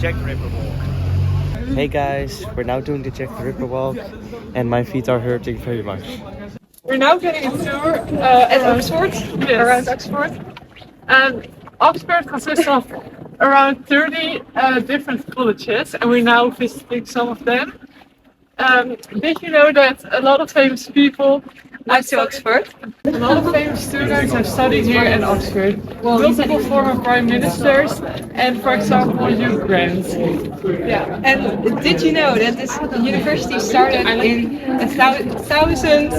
Jack the Ripper walk. Hey guys, we're now doing the Jack the Ripper walk and my feet are hurting very much. We're now getting a tour at Oxford, around Oxford. Oxford consists of around 30 different colleges, and we're now visiting some of them. Did you know that a lot of famous people went to Oxford? A lot of famous students have studied here at Oxford. Multiple former prime ministers and, for example, Hugh Grant. Yeah, and did you know that this university started in 1096?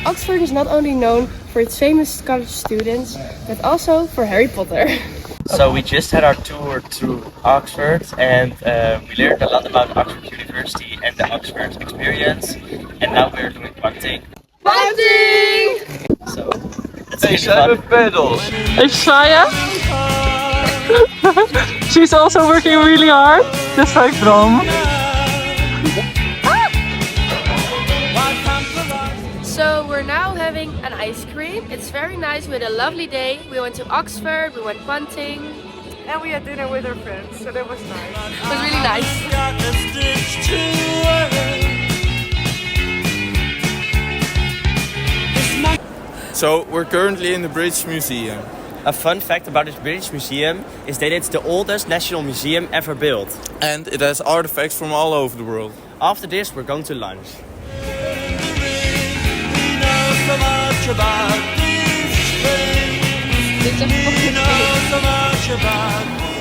Oxford is not only known for its famous college students, but also for Harry Potter. So we just had our tour through Oxford and we learned a lot about Oxford University and the Oxford experience. And now we're doing punting. Punting! So it's really fun. Pedals. Is Shaya? She's also working really hard, just like Brom. So we're now having an ice cream. It's very nice. We had a lovely day. We went to Oxford, we went punting. And we had dinner with our friends, so that was nice. It was really nice. So we're currently in the British Museum. A fun fact about this British Museum is that it's the oldest national museum ever built. And it has artifacts from all over the world. After this we're going to lunch.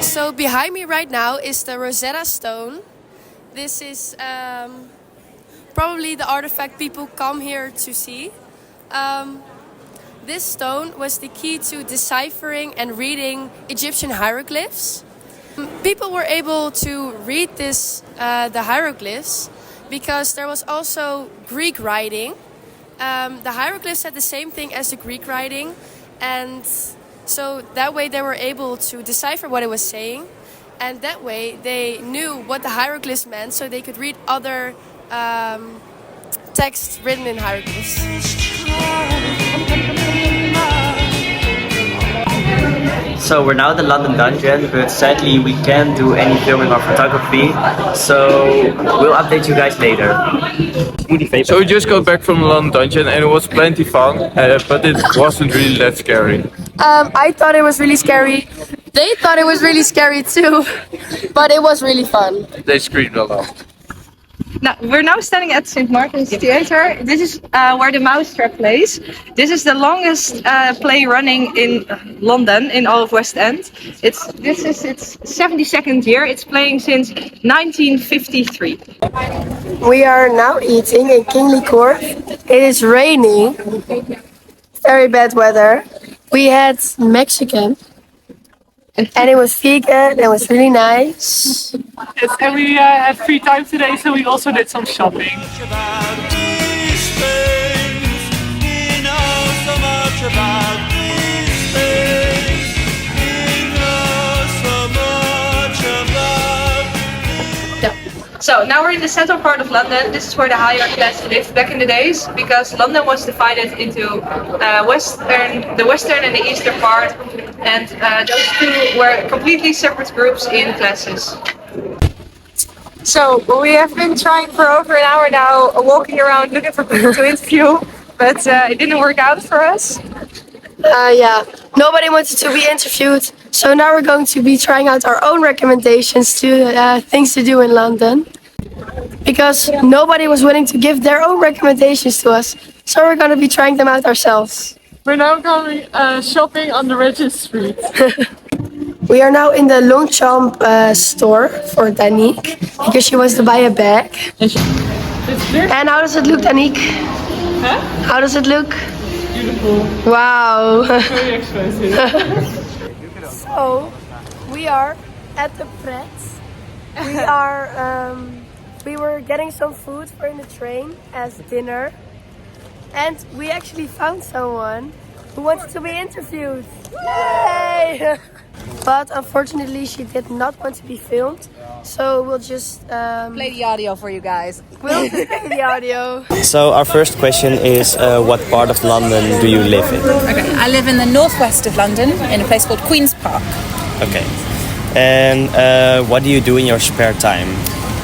So behind me right now is the Rosetta Stone. This is probably the artifact people come here to see. This stone was the key to deciphering and reading Egyptian hieroglyphs. People were able to read the hieroglyphs because there was also Greek writing. The hieroglyphs had the same thing as the Greek writing, and so that way they were able to decipher what it was saying, and that way they knew what the hieroglyphs meant, so they could read other texts written in hieroglyphs. So we're now at the London dungeon, but sadly we can't do any filming or photography, so we'll update you guys later. So we just got back from the London dungeon and it was plenty fun, but it wasn't really that scary. I thought it was really scary. They thought it was really scary too, but it was really fun. They screamed a lot. Now, we're now standing at St. Martin's Theatre. This is where the Mousetrap plays. This is the longest play running in London, in all of West End. This is its 72nd year. It's playing since 1953. We are now eating in Kingly Court. It is raining. Very bad weather. We had Mexican. And it was vegan, it was really nice. Yes, and we had free time today, so we also did some shopping. So now we're in the central part of London. This is where the higher class lived back in the days, because London was divided into the western and the eastern part, and those two were completely separate groups in classes. So we have been trying for over an hour now, walking around looking for people to interview, but it didn't work out for us. Yeah, nobody wanted to be interviewed, so now we're going to be trying out our own recommendations to things to do in London. Because nobody was willing to give their own recommendations to us, so we're going to be trying them out ourselves. We're now going shopping on the Regent Street. We are now in the Longchamp store for Danique, because she wants to buy a bag. And how does it look, Danique? Huh? How does it look? Beautiful. Wow. Very expensive. So, we are at the Pret. We were getting some food for in the train as dinner. And we actually found someone who wanted to be interviewed. Yay! but unfortunately she did not want to be filmed. So we'll just Play the audio for you guys. we'll play the audio. So our first question is, what part of London do you live in? Okay, I live in the northwest of London in a place called Queen's Park. Okay. And what do you do in your spare time?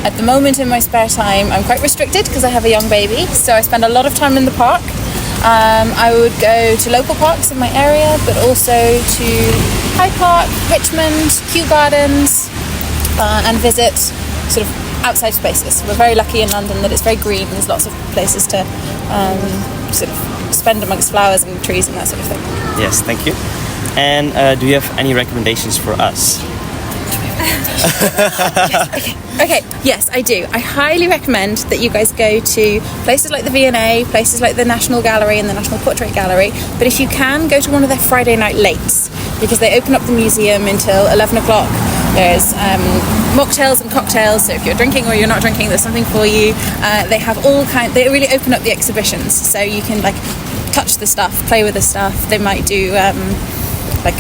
At the moment in my spare time, I'm quite restricted because I have a young baby, so I spend a lot of time in the park. I would go to local parks in my area, but also to Hyde Park, Richmond, Kew Gardens, and visit sort of outside spaces. We're very lucky in London that it's very green. There's lots of places to sort of spend amongst flowers and trees and that sort of thing. Yes, thank you. And do you have any recommendations for us? Okay, yes, I do. I highly recommend that you guys go to places like the V&A, places like the National Gallery and the National Portrait Gallery, but if you can, go to one of their Friday night lates, because they open up the museum until 11 o'clock. There's mocktails and cocktails, so if you're drinking or you're not drinking, there's something for you. They have they really open up the exhibitions, so you can like touch the stuff, play with the stuff. They might do like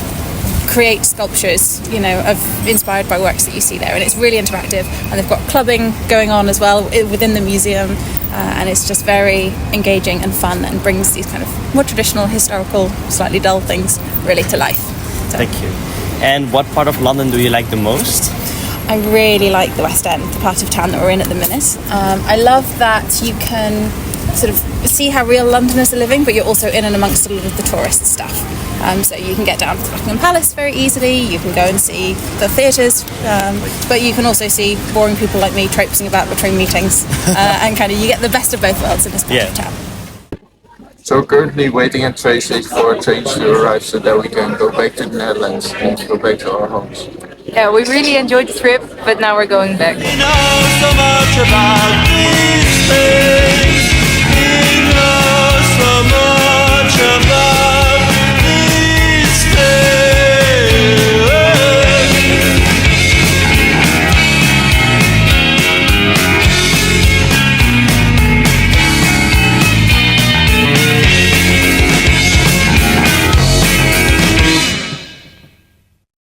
create sculptures, you know, inspired by works that you see there, and it's really interactive. And they've got clubbing going on as well within the museum, and it's just very engaging and fun, and brings these kind of more traditional, historical, slightly dull things really to life. So, Thank you. And what part of London do you like the most? I really like the West End, the part of town that we're in at the minute. I love that you can sort of see how real Londoners are living, but you're also in and amongst a lot of the tourist stuff. So you can get down to Buckingham Palace very easily, you can go and see the theatres, but you can also see boring people like me traipsing about between meetings, and kind of you get the best of both worlds in this part of town. So currently waiting at train station for trains to arrive so that we can go back to the Netherlands and go back to our homes. Yeah, we really enjoyed the trip, but now we're going back. We know so much about